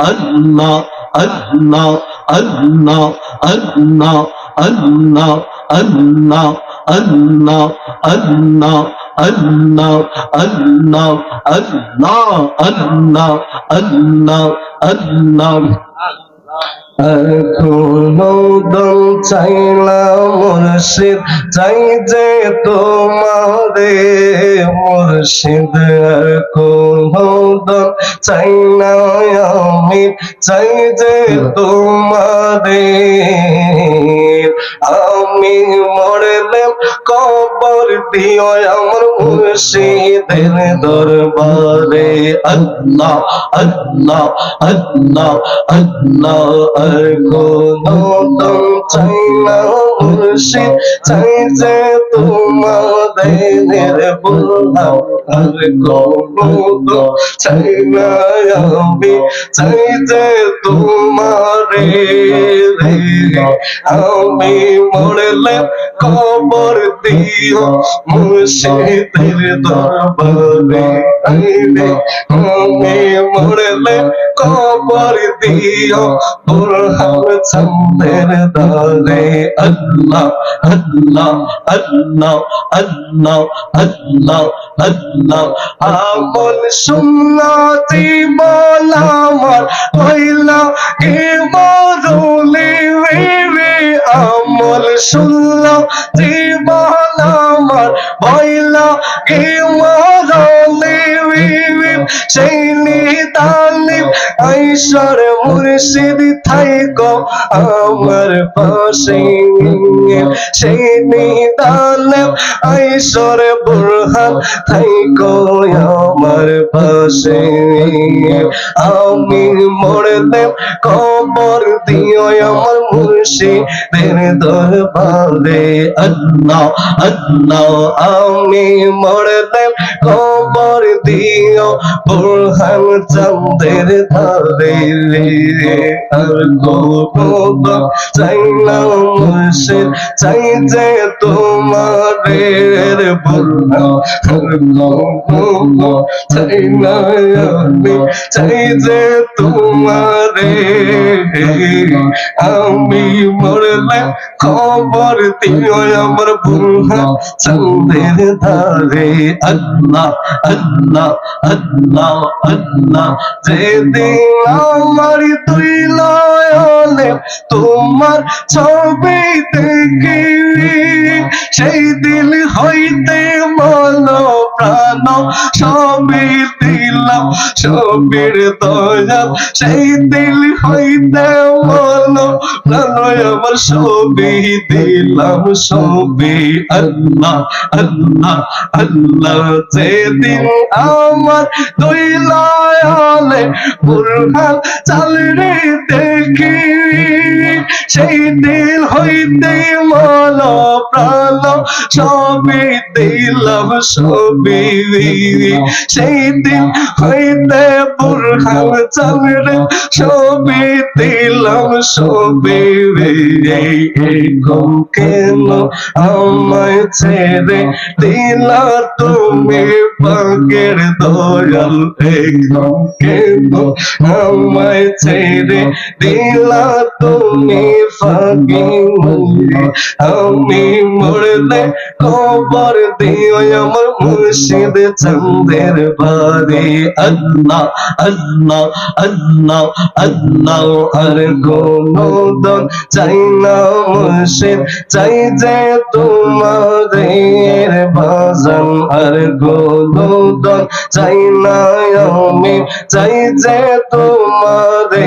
আল্লাহ আল্লাহ আল্লাহ আল্লাহ আল্লাহ আল্লাহ আল্লাহ আল্লাহ আল্লাহ আল্লাহ আল্লাহ আল্লাহ আল্লাহ আল্লাহ কোনো দল চাইলাম মুর্শিদ চাই যে তোমারে মুর্শিদ আর কোনো দল চাই না আমি চাই যে তোমারে আমি মরলে কবর দিও আমার মুর্শিদের দরবারে আল্লাহ আল্লাহ আল্লাহ আল্লাহ আর কোনো দম চাই না মুর্শিদ চাই যে তোমাদের বললাম আর কোনো দম চাই না আমি চাই যে তোমারে আমি মরলে কবর দিও মুর্শিদের দরবারে আমি মরলে কবর দিও বুরহান চন্দের দরে আল্লাহ আল্লাহ আল্লাহ আল্লাহ আল্লাহ আল্লাহ আমল সুন্নতি বলামার হইলা কে মরুলি আমল সুন্নতি বলামার হইলা কে মরুলি সেই নিতালিম আইসার মুর্শিদ থাইকো আমার পাশে সেই নিতালিম আইসার বুরহান থাইকো আমার পাশে আমি মরলে কবর দিও আমার মুর্শিদের দরবারে আল্লাহ আল্লাহ আমি মরলে কবর দিও বুরহান চন্দের ধারে আর কোনো চাই না মুর্শিদ চাই যে তোমারে বুরহান কোনো চাই না আমি চাই যে তোমারে আমি মরলে খবর দিও আমার বুরহান চন্দের ধারে আল্লাহ আল্লাহ আল্লাহ আল্লাহ যেদিন আমার দুই নয়নে তোমার ছবি দেখি সেই দিন হইতে মন প্রাণ সবই দিলাম ছবির দয়াল সেই দিন হইতে মন প্রাণ আমার ছবি দিলাম ছবি আল্লাহ আল্লাহ আল্লাহ যেদিন আমার দুই নয়নে বুরহান চাল রে দেখি সেই দিন হইতে মন প্রাণ সবই দিলাম ছবি সেই দিন হইতে বুরহান চাল রে ছবি দিলাম ছবি কেন আমায় ছেড়ে দিলা তুমি পাকের দয়াল কেন আমায় ছেড়ে দিলা তুমি ফাঁকি আমি মরলে কবর দিও আমার মুর্শিদ চন্দের বারে আল্লাহ আল্লাহ আল্লাহ আল্লাহ আর কোনো দন চাই না মুর্শিদ চাই যে তোমাদের বাজান আর কোনো দন চাই না আমি চাই যে তোমাদের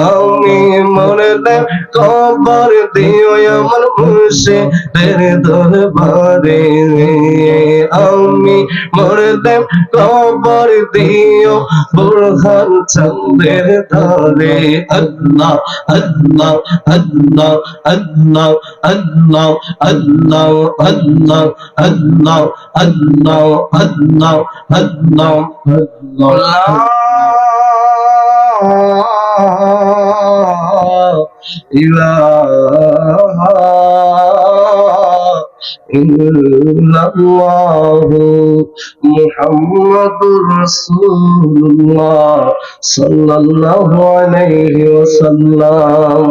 আমি মরলে কবর দিও আমার মুর্শিদের দরবারে আমি মরলে কবর দিও বুরহান চন্দের ধারে আল্লাহ আল্লাহ আল্লাহ আল্লাহ আল্লাহ আল্লাহ আল্লাহ আল্লাহ আল্লাহ আল্লাহ আল্লাহ আল্লাহ ইলাহা ইল্লাল্লাহু মুহাম্মাদুর রাসূলুল্লাহ সাল্লাল্লাহু আলাইহি ওয়াসাল্লাম।